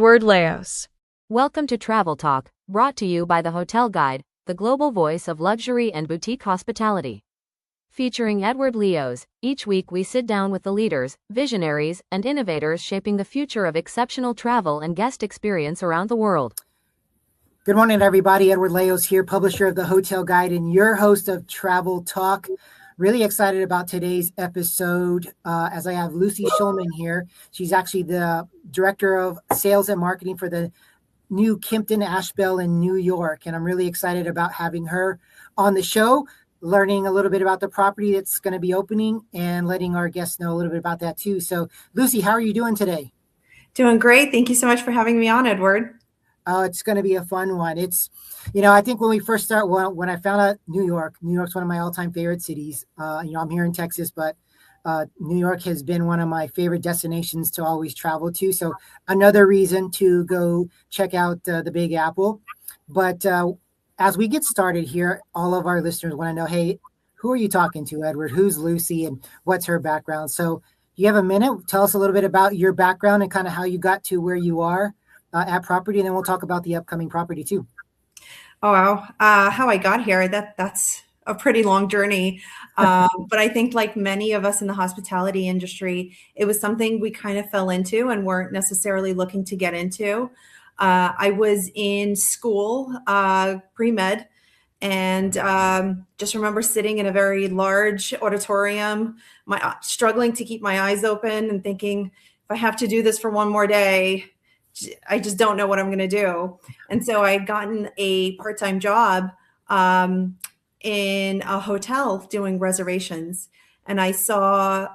Word Laos. Welcome to Travel Talk, brought to you by the Hotel Guide, the global voice of luxury and boutique hospitality. Featuring Edward Leos, each week we sit down with the leaders, visionaries, and innovators shaping the future of exceptional travel and guest experience around the world. Good morning, everybody. Edward Leos here, publisher of the Hotel Guide and your host of Travel Talk. Really excited about today's episode as I have Lucy Shulman here. She's actually the Director of Sales and Marketing for the new Kimpton Ashbel in New York. And I'm really excited about having her on the show, learning a little bit about the property that's going to be opening and letting our guests know a little bit about that too. So Lucy, how are you doing today? Doing great. Thank you so much for having me on, Edward. Oh, it's going to be a fun one. I think when we first start, when I found out New York's one of my all-time favorite cities. I'm here in Texas, but New York has been one of my favorite destinations to always travel to. So another reason to go check out the Big Apple. But as we get started here, all of our listeners want to know, hey, who are you talking to, Edward? Who's Lucy and what's her background? So you have a minute. Tell us a little bit about your background and kind of how you got to where you are at property, and then we'll talk about the upcoming property too. Oh, wow. How I got here, that's a pretty long journey. But I think like many of us in the hospitality industry, it was something we kind of fell into and weren't necessarily looking to get into. I was in school, pre-med, and just remember sitting in a very large auditorium, struggling to keep my eyes open and thinking, if I have to do this for one more day, I just don't know what I'm going to do. And so I had gotten a part-time job in a hotel doing reservations. And I saw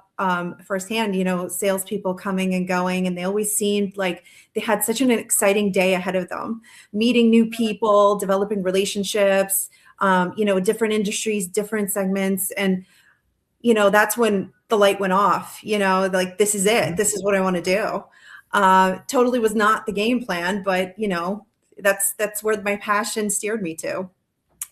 firsthand, salespeople coming and going, and they always seemed like they had such an exciting day ahead of them, meeting new people, developing relationships, different industries, different segments. And, that's when the light went off, like, this is it. This is what I want to do. Totally was not the game plan, but that's where my passion steered me to.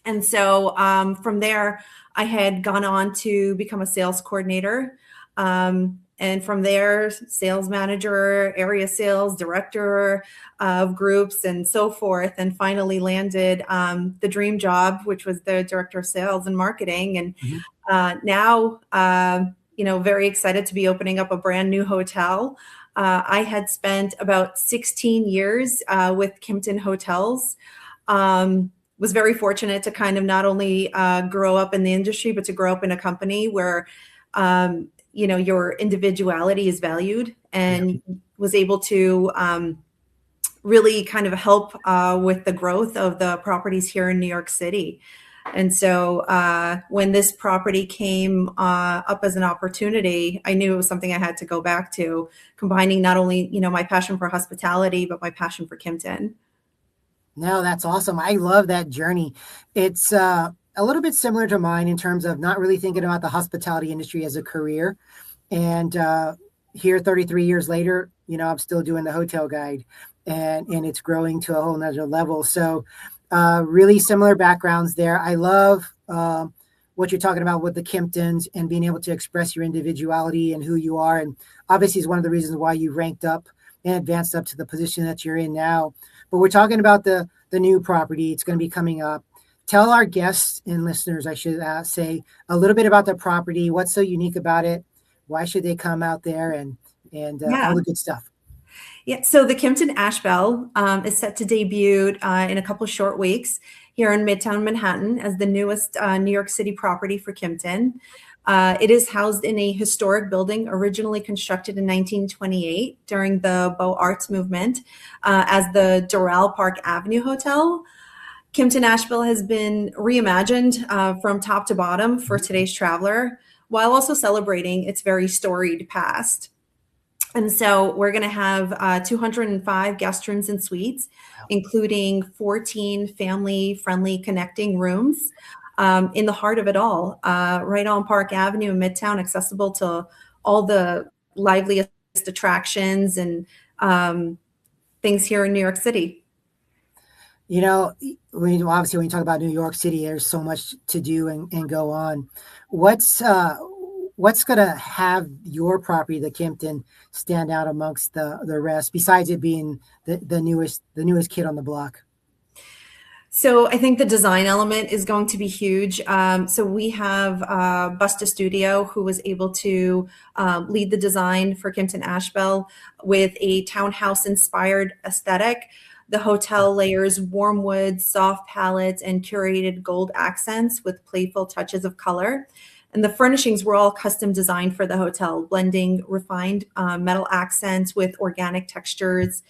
And so from there, I had gone on to become a sales coordinator. And from there, sales manager, area sales director of groups and so forth, and finally landed the dream job, which was the director of sales and marketing. And now, very excited to be opening up a brand new hotel. I had spent about 16 years with Kimpton Hotels. Was very fortunate to kind of not only grow up in the industry, but to grow up in a company where, your individuality is valued, and was able to really kind of help with the growth of the properties here in New York City. And so when this property came up as an opportunity, I knew it was something I had to go back to, combining not only, my passion for hospitality, but my passion for Kimpton. No, that's awesome. I love that journey. It's a little bit similar to mine in terms of not really thinking about the hospitality industry as a career. And here 33 years later, I'm still doing the Hotel Guide, and it's growing to a whole nother level. So really similar backgrounds there. I love what you're talking about with the Kimptons and being able to express your individuality and who you are. And obviously is one of the reasons why you ranked up and advanced up to the position that you're in now. But we're talking about the new property. It's going to be coming up. Tell our guests and listeners, I should say, a little bit about the property. What's so unique about it? Why should they come out there and all the good stuff? Yeah, so the Kimpton Ashbel is set to debut in a couple short weeks here in Midtown Manhattan as the newest New York City property for Kimpton. It is housed in a historic building originally constructed in 1928 during the Beaux Arts movement as the Doral Park Avenue Hotel. Kimpton Ashbel has been reimagined from top to bottom for today's traveler, while also celebrating its very storied past. And so we're going to have 205 guest rooms and suites, including 14 family-friendly connecting rooms in the heart of it all, right on Park Avenue in Midtown, accessible to all the liveliest attractions and things here in New York City. When you talk about New York City, there's so much to do and go on. what's going to have your property, the Kimpton, stand out amongst the rest, besides it being the newest kid on the block? So I think the design element is going to be huge. So we have Busta Studio, who was able to lead the design for Kimpton Ashbel with a townhouse-inspired aesthetic. The hotel layers warm woods, soft palettes, and curated gold accents with playful touches of color. And the furnishings were all custom designed for the hotel, blending refined metal accents with organic textures.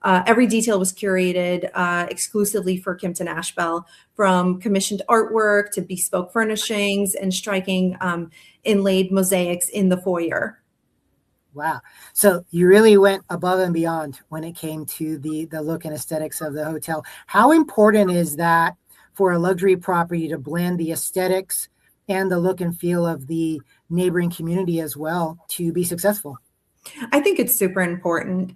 Every detail was curated exclusively for Kimpton Ashbel, from commissioned artwork to bespoke furnishings and striking inlaid mosaics in the foyer. Wow. So you really went above and beyond when it came to the look and aesthetics of the hotel. How important is that for a luxury property to blend the aesthetics and the look and feel of the neighboring community as well to be successful? I think it's super important.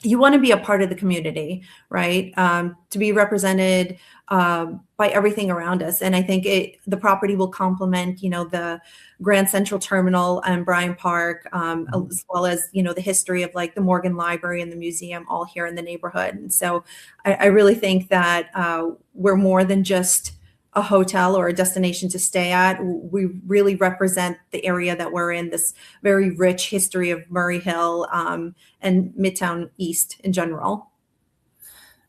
You want to be a part of the community, right? To be represented by everything around us. And I think the property will complement, the Grand Central Terminal and Bryant Park, as well as, the history of like the Morgan Library and the museum all here in the neighborhood. And so I really think that we're more than just a hotel or a destination to stay at. We really represent the area that we're in, this very rich history of Murray Hill and Midtown East in general.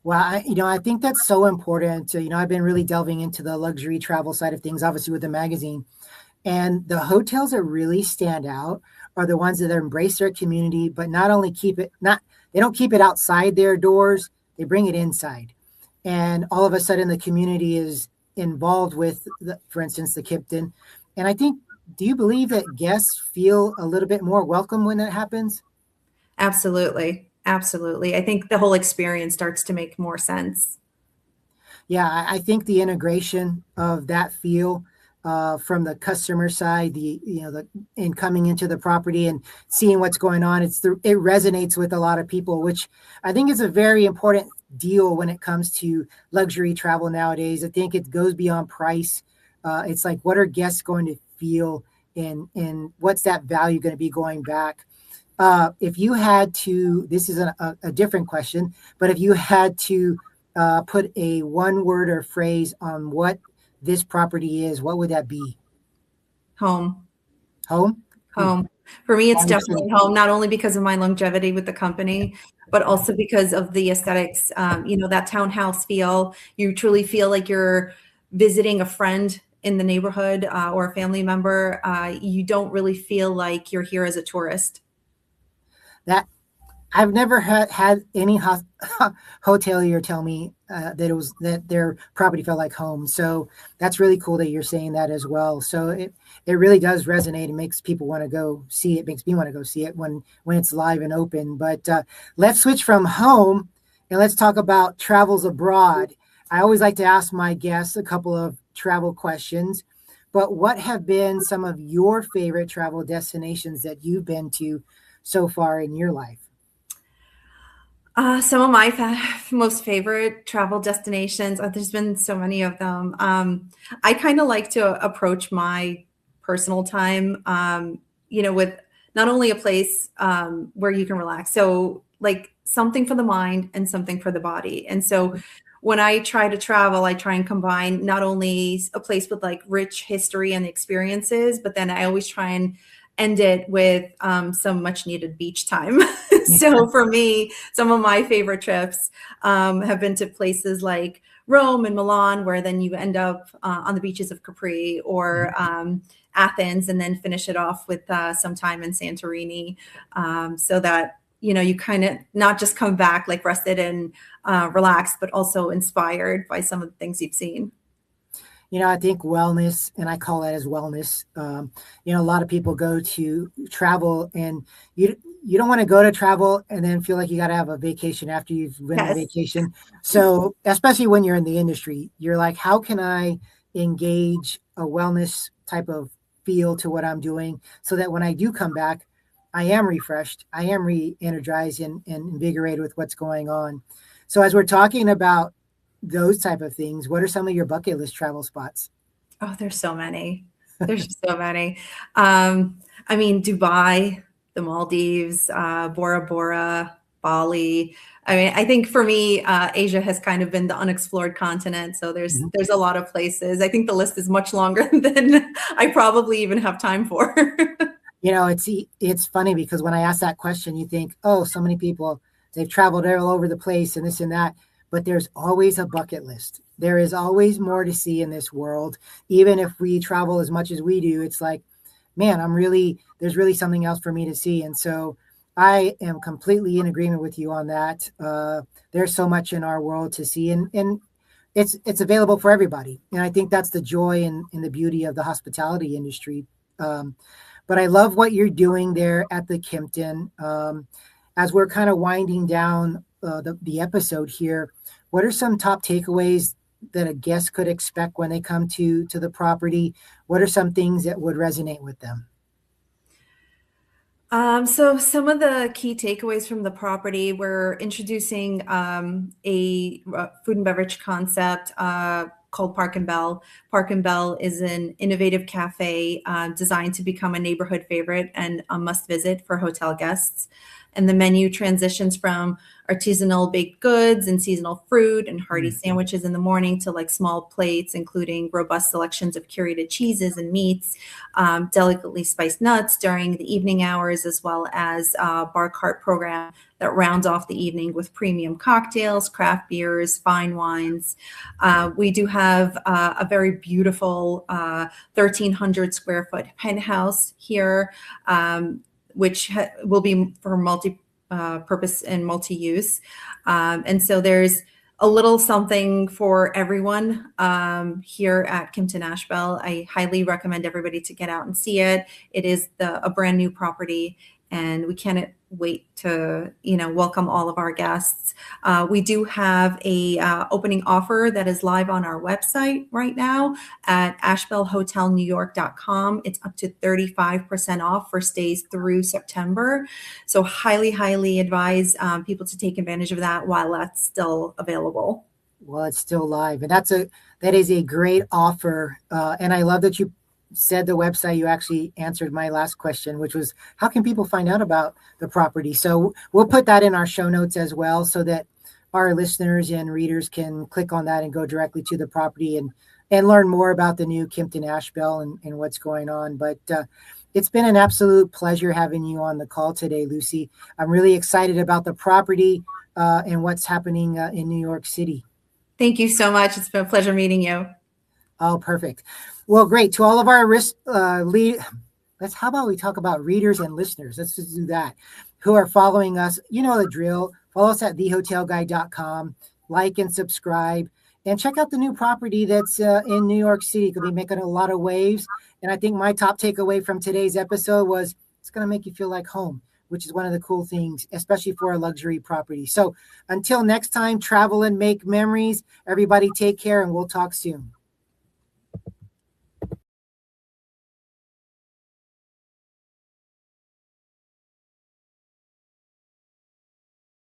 Well, I think that's so important. I've been really delving into the luxury travel side of things, obviously with the magazine. And the hotels that really stand out are the ones that embrace their community, but not only they don't keep it outside their doors, they bring it inside. And all of a sudden the community is involved with, for instance, the Kimpton. And I think, do you believe that guests feel a little bit more welcome when that happens? Absolutely. Absolutely. I think the whole experience starts to make more sense. Yeah, I think the integration of that feel from the customer side, in coming into the property and seeing what's going on, it resonates with a lot of people, which I think is a very important deal when it comes to luxury travel nowadays. I think it goes beyond price. It's like, what are guests going to feel, and what's that value going to be going back? If you had to, this is a different question, but if you had to put a one word or phrase on what this property is, what would that be? Home. Home? Home. For me, it's definitely home, not only because of my longevity with the company, but also because of the aesthetics, that townhouse feel. You truly feel like you're visiting a friend in the neighborhood or a family member. You don't really feel like you're here as a tourist. That I've never had any hotelier tell me that their property felt like home. So that's really cool that you're saying that as well. So it really does resonate and makes people want to go see it. Makes me want to go see it when it's live and open. But let's switch from home and let's talk about travels abroad. I always like to ask my guests a couple of travel questions. But what have been some of your favorite travel destinations that you've been to so far in your life? Some of my most favorite travel destinations, there's been so many of them. I kind of like to approach my personal time, with not only a place where you can relax. So like something for the mind and something for the body. And so when I try to travel, I try and combine not only a place with like rich history and experiences, but then I always try and end it with some much needed beach time. So for me, some of my favorite trips have been to places like Rome and Milan, where then you end up on the beaches of Capri, or Athens, and then finish it off with some time in Santorini, so that, you kind of not just come back like rested and relaxed, but also inspired by some of the things you've seen. I think wellness, and I call that as wellness. A lot of people go to travel, and you don't want to go to travel and then feel like you got to have a vacation after you've been on vacation. So especially when you're in the industry, you're like, how can I engage a wellness type of feel to what I'm doing so that when I do come back, I am refreshed, I am re-energized and invigorated with what's going on. So as we're talking about those type of things, what are some of your bucket list travel spots? Oh, there's so many. There's just so many. I mean, Dubai, the Maldives, Bora Bora, Bali. I mean, I think for me, Asia has kind of been the unexplored continent. So Mhm. there's a lot of places. I think the list is much longer than I probably even have time for. It's funny because when I ask that question, you think, oh, so many people, they've traveled all over the place and this and that. But there's always a bucket list. There is always more to see in this world. Even if we travel as much as we do, it's like, man, there's really something else for me to see. And so I am completely in agreement with you on that. There's so much in our world to see, and it's available for everybody. And I think that's the joy and the beauty of the hospitality industry. Um, but I love what you're doing there at the Kimpton. As we're kind of winding down the episode here, what are some top takeaways that a guest could expect when they come to the property? What are some things that would resonate with them? So some of the key takeaways from the property, we're introducing a food and beverage concept called Park and Bell. Park and Bell is an innovative cafe designed to become a neighborhood favorite and a must visit for hotel guests. And the menu transitions from artisanal baked goods and seasonal fruit and hearty sandwiches in the morning to like small plates, including robust selections of curated cheeses and meats, delicately spiced nuts during the evening hours, as well as a bar cart program that rounds off the evening with premium cocktails, craft beers, fine wines. We do have a very beautiful 1,300 square foot penthouse here, which will be for multi-purpose and multi-use. And so there's a little something for everyone here at Kimpton Ashbel. I highly recommend everybody to get out and see it. It is a brand new property, and we can't wait to welcome all of our guests. We do have a opening offer that is live on our website right now at ashbelhotelnewyork.com. It's up to 35% off for stays through September. So highly advise people to take advantage of that while that's still available. Well, it's still live, and that is a great offer. And I love that you said the website. You actually answered my last question, which was how can people find out about the property? So we'll put that in our show notes as well, so that our listeners and readers can click on that and go directly to the property and learn more about the new Kimpton Ashbel and what's going on. But it's been an absolute pleasure having you on the call today, Lucy. I'm really excited about the property and what's happening in New York City. Thank you so much. It's been a pleasure meeting you. Oh, perfect. Well, great. To all of our how about we talk about readers and listeners? Let's just do that. Who are following us, you know the drill. Follow us at thehotelguide.com. Like and subscribe. And check out the new property that's in New York City. Could be making a lot of waves. And I think my top takeaway from today's episode was it's going to make you feel like home, which is one of the cool things, especially for a luxury property. So until next time, travel and make memories. Everybody take care, and we'll talk soon.